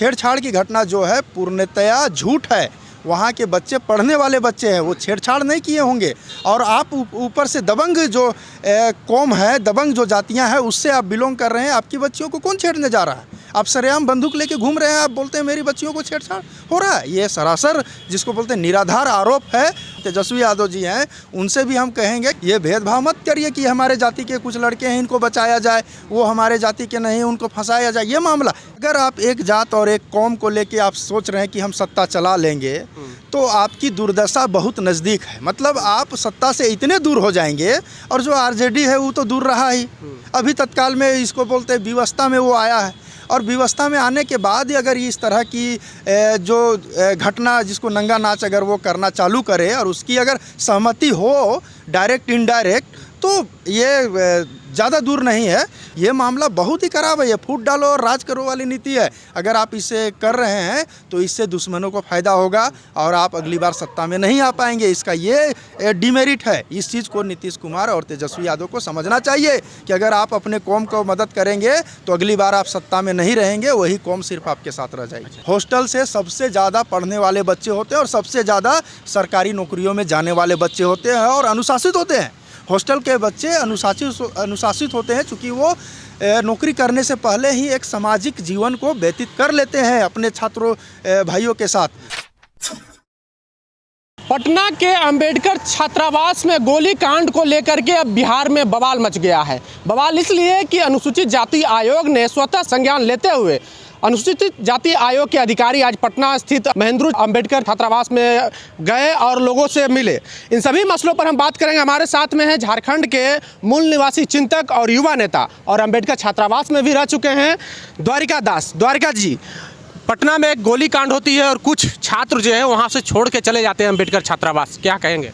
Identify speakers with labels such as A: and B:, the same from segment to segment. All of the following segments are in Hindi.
A: छेड़छाड़ की घटना जो है पूर्णतया झूठ है। वहाँ के बच्चे पढ़ने वाले बच्चे हैं, वो छेड़छाड़ नहीं किए होंगे। और आप ऊपर से दबंग जो कौम है, दबंग जो जातियाँ हैं, उससे आप बिलोंग कर रहे हैं। आपकी बच्चियों को कौन छेड़ने जा रहा है? आप सरेआम बंदूक लेके घूम रहे हैं, आप बोलते हैं मेरी बच्चियों को छेड़छाड़ हो रहा है। ये सरासर जिसको बोलते हैं निराधार आरोप है। तेजस्वी यादव जी हैं, उनसे भी हम कहेंगे ये भेदभाव मत करिए कि हमारे जाति के कुछ लड़के हैं, इनको बचाया जाए, वो हमारे जाति के नहीं, उनको फंसाया जाए। ये मामला, अगर आप एक जात और एक कौम को लेके आप सोच रहे हैं कि हम सत्ता चला लेंगे, तो आपकी दुर्दशा बहुत नज़दीक है। मतलब आप सत्ता से इतने दूर हो जाएंगे, और जो आरजेडी है वो तो दूर रहा ही। अभी तत्काल में इसको बोलते हैं विवस्था में वो आया है, और व्यवस्था में आने के बाद अगर इस तरह की जो घटना, जिसको नंगा नाच अगर वो करना चालू करे और उसकी अगर सहमति हो डायरेक्ट इनडायरेक्ट, तो ये ज़्यादा दूर नहीं है। ये मामला बहुत ही खराब है। ये फूट डालो और राज करो वाली नीति है। अगर आप इसे कर रहे हैं तो इससे दुश्मनों को फ़ायदा होगा और आप अगली बार सत्ता में नहीं आ पाएंगे। इसका ये डिमेरिट है। इस चीज़ को नीतीश कुमार और तेजस्वी यादव को समझना चाहिए कि अगर आप अपने कौम को मदद करेंगे तो अगली बार आप सत्ता में नहीं रहेंगे, वही कौम सिर्फ आपके साथ रह जाएगी। हॉस्टल से सबसे ज़्यादा पढ़ने वाले बच्चे होते हैं और सबसे ज़्यादा सरकारी नौकरियों में जाने वाले बच्चे होते हैं और अनुशासित होते हैं। हॉस्टल के बच्चे अनुशासित होते हैं, चूँकि वो नौकरी करने से पहले ही एक सामाजिक जीवन को व्यतीत कर लेते हैं अपने छात्रों भाइयों के साथ।
B: पटना के अंबेडकर छात्रावास में गोली कांड को लेकर के अब बिहार में बवाल मच गया है। बवाल इसलिए कि अनुसूचित जाति आयोग ने स्वतः संज्ञान लेते हुए अनुसूचित जाति आयोग के अधिकारी आज पटना स्थित महेंद्र अंबेडकर छात्रावास में गए और लोगों से मिले। इन सभी मसलों पर हम बात करेंगे। हमारे साथ में है झारखंड के मूल निवासी चिंतक और युवा नेता और अंबेडकर छात्रावास में भी रह चुके हैं द्वारिका दास। द्वारिका जी, पटना में एक गोली कांड होती है और कुछ छात्र जो है वहाँ से छोड़ के चले जाते हैं अंबेडकर छात्रावास, क्या कहेंगे?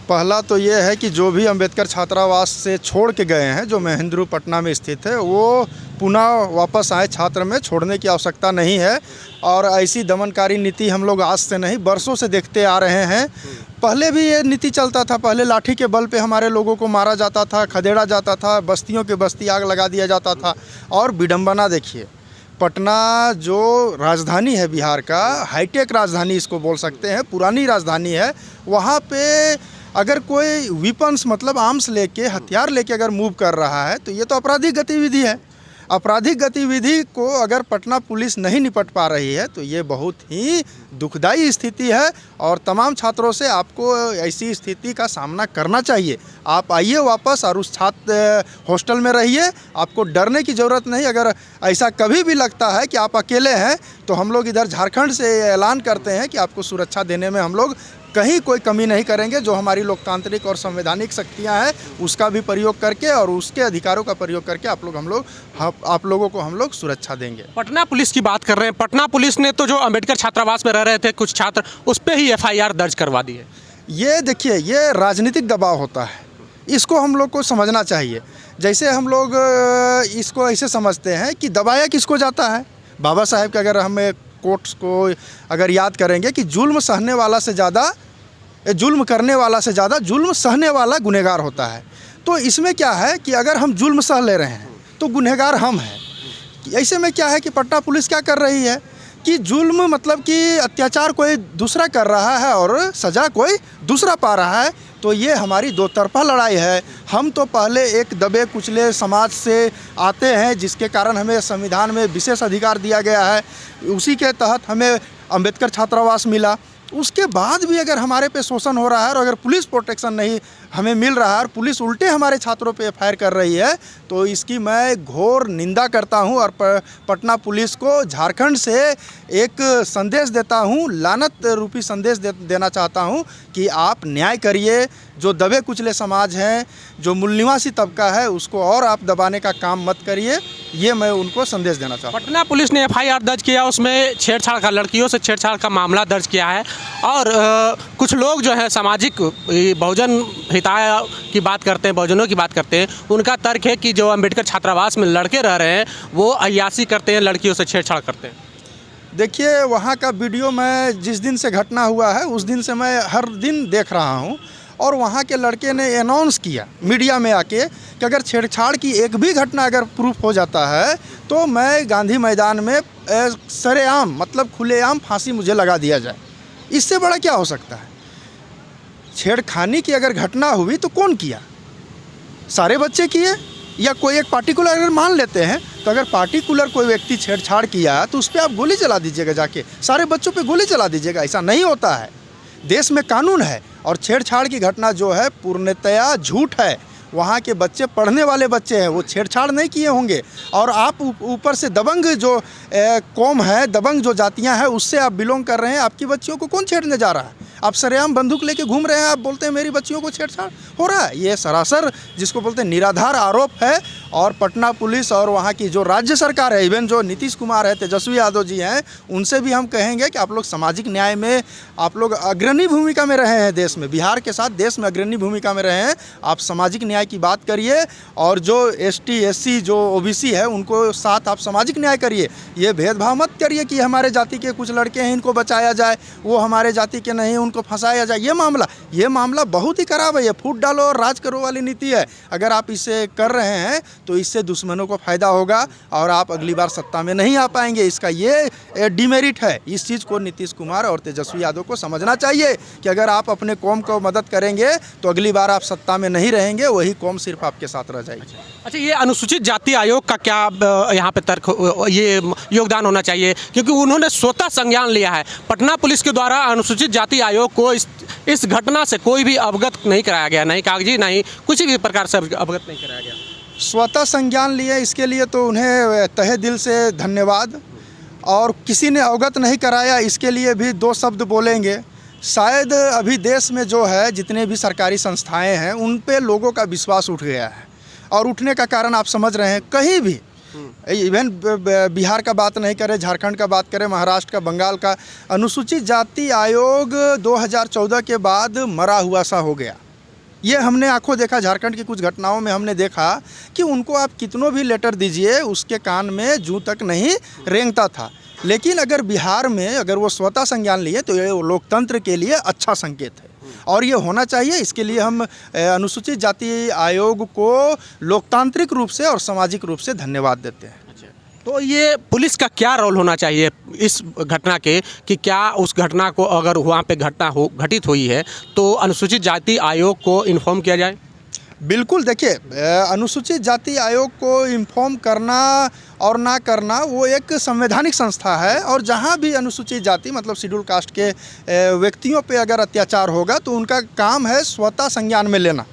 A: पहला तो ये है कि जो भी अंबेडकर छात्रावास से छोड़ के गए हैं, जो महेंद्र पटना में स्थित है, वो पुनः वापस आए। छात्र में छोड़ने की आवश्यकता नहीं है। और ऐसी दमनकारी नीति हम लोग आज से नहीं, बरसों से देखते आ रहे हैं। पहले भी ये नीति चलता था। पहले लाठी के बल पे हमारे लोगों को मारा जाता था, खदेड़ा जाता था, बस्तियों के बस्ती आग लगा दिया जाता था। और विडंबना देखिए, पटना जो राजधानी है बिहार का, हाईटेक राजधानी इसको बोल सकते हैं, पुरानी राजधानी है, वहाँ पे अगर कोई वेपन्स मतलब आर्म्स लेके, हथियार लेके अगर मूव कर रहा है तो ये तो आपराधिक गतिविधि है। आपराधिक गतिविधि को अगर पटना पुलिस नहीं निपट पा रही है तो ये बहुत ही दुखदाई स्थिति है। और तमाम छात्रों से आपको ऐसी स्थिति का सामना करना चाहिए। आप आइए वापस और उस छात्र हॉस्टल में रहिए, आपको डरने की ज़रूरत नहीं। अगर ऐसा कभी भी लगता है कि आप अकेले हैं तो हम लोग इधर झारखंड से ऐलान करते हैं कि आपको सुरक्षा देने में हम लोग कहीं कोई कमी नहीं करेंगे। जो हमारी लोकतांत्रिक और संवैधानिक शक्तियां हैं उसका भी प्रयोग करके और उसके अधिकारों का प्रयोग करके आप लोगों को हम लोग सुरक्षा देंगे।
B: पटना पुलिस की बात कर रहे हैं। पटना पुलिस ने तो जो अंबेडकर छात्रावास में रह रहे थे कुछ छात्र, उस पर ही FIR दर्ज करवा दी है।
A: ये देखिए, ये राजनीतिक दबाव होता है, इसको हम लोग को समझना चाहिए। जैसे हम लोग इसको ऐसे समझते हैं कि दबाया किसको जाता है। बाबा साहेब के अगर हमें कोट्स को अगर याद करेंगे कि जुल्म सहने वाला से ज़्यादा, जुल्म करने वाला से ज़्यादा जुल्म सहने वाला गुनहगार होता है। तो इसमें क्या है कि अगर हम जुल्म सह ले रहे हैं तो गुनहगार हम हैं। ऐसे में क्या है कि पटना पुलिस क्या कर रही है कि जुल्म मतलब कि अत्याचार कोई दूसरा कर रहा है और सज़ा कोई दूसरा पा रहा है। तो ये हमारी दो तरफा लड़ाई है। हम तो पहले एक दबे कुचले समाज से आते हैं जिसके कारण हमें संविधान में विशेष अधिकार दिया गया है, उसी के तहत हमें अंबेडकर छात्रावास मिला। उसके बाद भी अगर हमारे पे शोषण हो रहा है और अगर पुलिस प्रोटेक्शन नहीं हमें मिल रहा है और पुलिस उल्टे हमारे छात्रों पे FIR कर रही है, तो इसकी मैं घोर निंदा करता हूं। और पटना पुलिस को झारखंड से एक संदेश देता हूं, लानत रूपी संदेश देना चाहता हूं कि आप न्याय करिए। जो दबे कुचले समाज हैं, जो मूल निवासी तबका है, उसको और आप दबाने का काम मत करिए। ये मैं उनको संदेश देना चाहता हूँ।
B: पटना पुलिस ने FIR दर्ज किया, उसमें छेड़छाड़ का, लड़कियों से छेड़छाड़ का मामला दर्ज किया है। और कुछ लोग जो है सामाजिक बहुजन हिताय की बात करते हैं, बहुजनों की बात करते हैं। उनका तर्क है कि जो अंबेडकर छात्रावास में लड़के रह रहे हैं वो अय्यासी करते हैं, लड़कियों से छेड़छाड़ करते हैं।
A: देखिए, वहाँ का वीडियो मैं जिस दिन से घटना हुआ है उस दिन से मैं हर दिन देख रहा हूँ। और वहाँ के लड़के ने अनाउंस किया मीडिया में आके कि अगर छेड़छाड़ की एक भी घटना अगर प्रूफ हो जाता है तो मैं गांधी मैदान में सरेआम मतलब खुलेआम फांसी मुझे लगा दिया जाए। इससे बड़ा क्या हो सकता है? छेड़खानी की अगर घटना हुई तो कौन किया? सारे बच्चे किए या कोई एक पार्टिकुलर अगर मान लेते हैं तो अगर पार्टिकुलर कोई व्यक्ति छेड़छाड़ किया तो उस पर आप गोली चला दीजिएगा, जाके सारे बच्चों पे गोली चला दीजिएगा। ऐसा नहीं होता है। देश में कानून है और छेड़छाड़ की घटना जो है पूर्णतया झूठ है। वहाँ के बच्चे पढ़ने वाले बच्चे हैं, वो छेड़छाड़ नहीं किए होंगे। और आप ऊपर से दबंग जो कौम है, दबंग जो जातियाँ हैं उससे आप बिलोंग कर रहे हैं। आपकी बच्चियों को कौन छेड़ने जा रहा है? आप सरेआम बंदूक लेके घूम रहे हैं, आप बोलते हैं मेरी बच्चियों को छेड़छाड़ हो रहा है। ये सरासर जिसको बोलते हैं निराधार आरोप है। और पटना पुलिस और वहाँ की जो राज्य सरकार है, इवन जो नीतीश कुमार है, तेजस्वी यादव जी हैं, उनसे भी हम कहेंगे कि आप लोग सामाजिक न्याय में आप लोग अग्रणी भूमिका में रहे हैं। देश में, बिहार के साथ देश में अग्रणी भूमिका में रहे हैं। आप सामाजिक न्याय की बात करिए और जो ST SC जो OBC है उनको साथ आप सामाजिक न्याय करिए। ये भेदभाव मत करिए कि हमारे जाति के कुछ लड़के हैं इनको बचाया जाए, वो हमारे जाति के नहीं उनको फंसाया जाए। ये मामला बहुत ही खराब है। ये फूट डालो और राज करो वाली नीति है। अगर आप इसे कर रहे हैं तो इससे दुश्मनों को फ़ायदा होगा और आप अगली बार सत्ता में नहीं आ पाएंगे। इसका ये डिमेरिट है। इस चीज़ को नीतीश कुमार और तेजस्वी यादव को समझना चाहिए कि अगर आप अपने कौम को मदद करेंगे तो अगली बार आप सत्ता में नहीं रहेंगे, वही कौम सिर्फ आपके साथ रह जाएगी।
B: अच्छा, ये अनुसूचित जाति आयोग का क्या यहाँ पे तर्क ये योगदान होना चाहिए? क्योंकि उन्होंने स्वतः संज्ञान लिया है। पटना पुलिस के द्वारा अनुसूचित जाति आयोग को इस घटना से कोई भी अवगत नहीं कराया गया, नहीं कागजी नहीं कुछ भी प्रकार से अवगत नहीं कराया गया।
A: स्वतः संज्ञान लिए, इसके लिए तो उन्हें तहे दिल से धन्यवाद। और किसी ने अवगत नहीं कराया, इसके लिए भी 2 शब्द बोलेंगे। शायद अभी देश में जो है जितने भी सरकारी संस्थाएं हैं उन पे लोगों का विश्वास उठ गया है। और उठने का कारण आप समझ रहे हैं, कहीं भी इवन बिहार का बात नहीं करें, झारखंड का बात करें, महाराष्ट्र का, बंगाल का, अनुसूचित जाति आयोग 2014 के बाद मरा हुआ सा हो गया। ये हमने आंखों देखा। झारखंड की कुछ घटनाओं में हमने देखा कि उनको आप कितनों भी लेटर दीजिए उसके कान में जूं तक नहीं रेंगता था। लेकिन अगर बिहार में अगर वो स्वतः संज्ञान लिए तो ये लोकतंत्र के लिए अच्छा संकेत है और ये होना चाहिए। इसके लिए हम अनुसूचित जाति आयोग को लोकतांत्रिक रूप से और सामाजिक रूप से धन्यवाद देते हैं।
B: तो ये पुलिस का क्या रोल होना चाहिए इस घटना के, कि क्या उस घटना को अगर वहाँ पे घटना घटित हुई है तो अनुसूचित जाति आयोग को इन्फॉर्म किया जाए?
A: बिल्कुल, देखिए अनुसूचित जाति आयोग को इन्फॉर्म करना और ना करना वो एक संवैधानिक संस्था है। और जहाँ भी अनुसूचित जाति मतलब शेड्यूल कास्ट के व्यक्तियों पे अगर अत्याचार होगा तो उनका काम है स्वतः संज्ञान में लेना,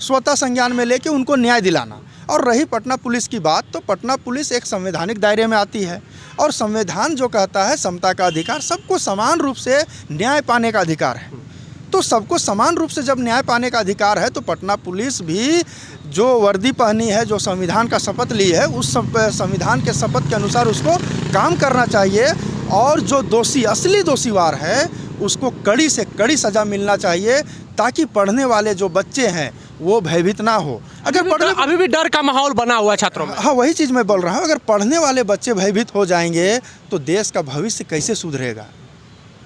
A: स्वतः संज्ञान में लेके उनको न्याय दिलाना। और रही पटना पुलिस की बात, तो पटना पुलिस एक संवैधानिक दायरे में आती है और संविधान जो कहता है समता का अधिकार, सबको समान रूप से न्याय पाने का अधिकार है। तो सबको समान रूप से जब न्याय पाने का अधिकार है तो पटना पुलिस भी जो वर्दी पहनी है, जो संविधान का शपथ ली है, उस संविधान के शपथ के अनुसार उसको काम करना चाहिए। और जो दोषी, असली दोषीवार है, उसको कड़ी से कड़ी सज़ा मिलना चाहिए ताकि पढ़ने वाले जो बच्चे हैं वो भयभीत ना हो। अगर
B: अभी भी डर का माहौल बना हुआ है छात्रों में।
A: हाँ, वही चीज़ मैं बोल रहा हूँ। अगर पढ़ने वाले बच्चे भयभीत हो जाएंगे तो देश का भविष्य कैसे सुधरेगा?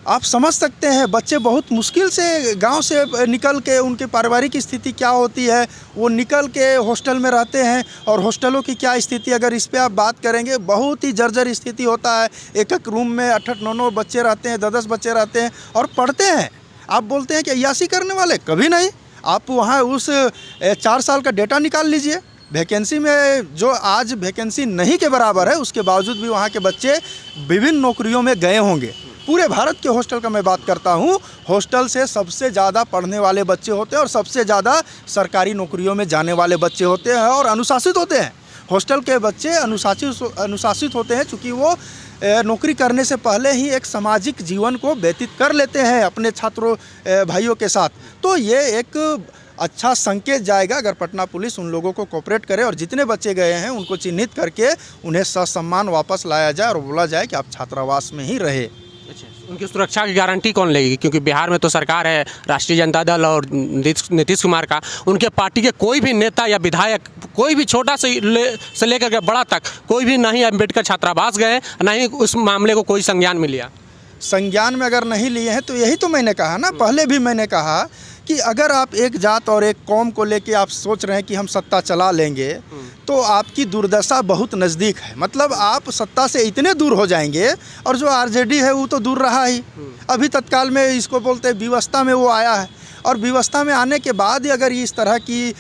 A: आप समझ सकते हैं, बच्चे बहुत मुश्किल से गांव से निकल के, उनके पारिवारिक स्थिति क्या होती है, वो निकल के हॉस्टल में रहते हैं। और हॉस्टलों की क्या स्थिति, अगर इस पे आप बात करेंगे, बहुत ही जर्जर स्थिति होता है। एक रूम में 8-8-9-9 बच्चे रहते हैं, 10-10 बच्चे रहते हैं और पढ़ते हैं। आप बोलते हैं कि अय्यासी करने वाले, कभी नहीं। आप वहाँ उस 4 साल का डेटा निकाल लीजिए। वैकेंसी में जो आज वैकेंसी नहीं के बराबर है, उसके बावजूद भी वहाँ के बच्चे विभिन्न नौकरियों में गए होंगे। पूरे भारत के हॉस्टल का मैं बात करता हूँ, हॉस्टल से सबसे ज़्यादा पढ़ने वाले बच्चे होते हैं और सबसे ज़्यादा सरकारी नौकरियों में जाने वाले बच्चे होते हैं और अनुशासित होते हैं। हॉस्टल के बच्चे अनुशासित होते हैं चूँकि वो नौकरी करने से पहले ही एक सामाजिक जीवन को व्यतीत कर लेते हैं अपने छात्रों भाइयों के साथ। तो ये एक अच्छा संकेत जाएगा अगर पटना पुलिस उन लोगों को कोऑपरेट करे और जितने बच्चे गए हैं उनको चिन्हित करके उन्हें ससम्मान वापस लाया जाए और बोला जाए कि आप छात्रावास में ही रहे।
B: अच्छा, उनकी सुरक्षा की गारंटी कौन लेगी? क्योंकि बिहार में तो सरकार है राष्ट्रीय जनता दल और नीतीश कुमार का, उनके पार्टी के कोई भी नेता या विधायक, कोई भी छोटा से लेकर के बड़ा तक कोई भी नहीं अम्बेडकर छात्रावास गए, ना ही उस मामले को कोई संज्ञान में लिया।
A: संज्ञान में अगर नहीं लिए हैं तो यही तो मैंने कहा ना, पहले भी मैंने कहा कि अगर आप एक जात और एक कौम को लेके आप सोच रहे हैं कि हम सत्ता चला लेंगे, तो आपकी दुर्दशा बहुत नज़दीक है। मतलब आप सत्ता से इतने दूर हो जाएंगे, और जो आरजेडी है वो तो दूर रहा ही। अभी तत्काल में इसको बोलते हैं विवस्था में वो आया है, और व्यवस्था में आने के बाद ही अगर इस तरह की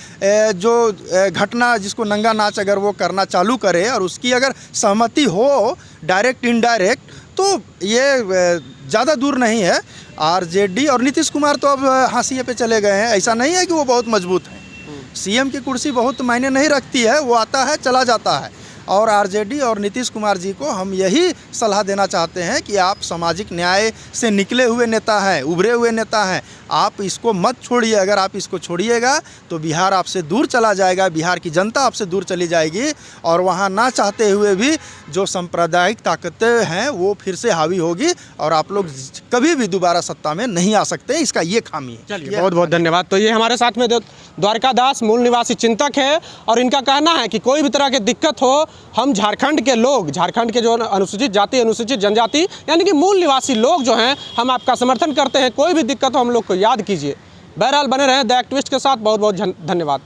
A: जो घटना जिसको नंगा नाच अगर वो करना चालू करे और उसकी अगर सहमति हो डायरेक्ट इनडायरेक्ट, तो ये ज़्यादा दूर नहीं है। आरजेडी और नीतीश कुमार तो अब हाशिए पे चले गए हैं। ऐसा नहीं है कि वो बहुत मजबूत हैं। सीएम की कुर्सी बहुत मायने नहीं रखती है, वो आता है चला जाता है। और आरजेडी और नीतीश कुमार जी को हम यही सलाह देना चाहते हैं कि आप सामाजिक न्याय से निकले हुए नेता हैं, उभरे हुए नेता हैं, आप इसको मत छोड़िए। अगर आप इसको छोड़िएगा तो बिहार आपसे दूर चला जाएगा, बिहार की जनता आपसे दूर चली जाएगी, और वहाँ ना चाहते हुए भी जो सांप्रदायिक ताकतें हैं वो फिर से हावी होगी, और आप लोग कभी भी दोबारा सत्ता में नहीं आ सकते। इसका ये खामी है।
B: चलिए, बहुत बहुत धन्यवाद। तो ये हमारे साथ में द्वारका दास मूल निवासी चिंतक है, और इनका कहना है कि कोई भी तरह की दिक्कत हो, हम झारखंड के लोग, झारखंड के जो अनुसूचित जाति अनुसूचित जनजाति यानी कि मूल निवासी लोग जो हैं, हम आपका समर्थन करते हैं। कोई भी दिक्कत हो हम लोग को याद कीजिए। बहरहाल बने रहें द एक्टिविस्ट के साथ। बहुत बहुत धन्यवाद।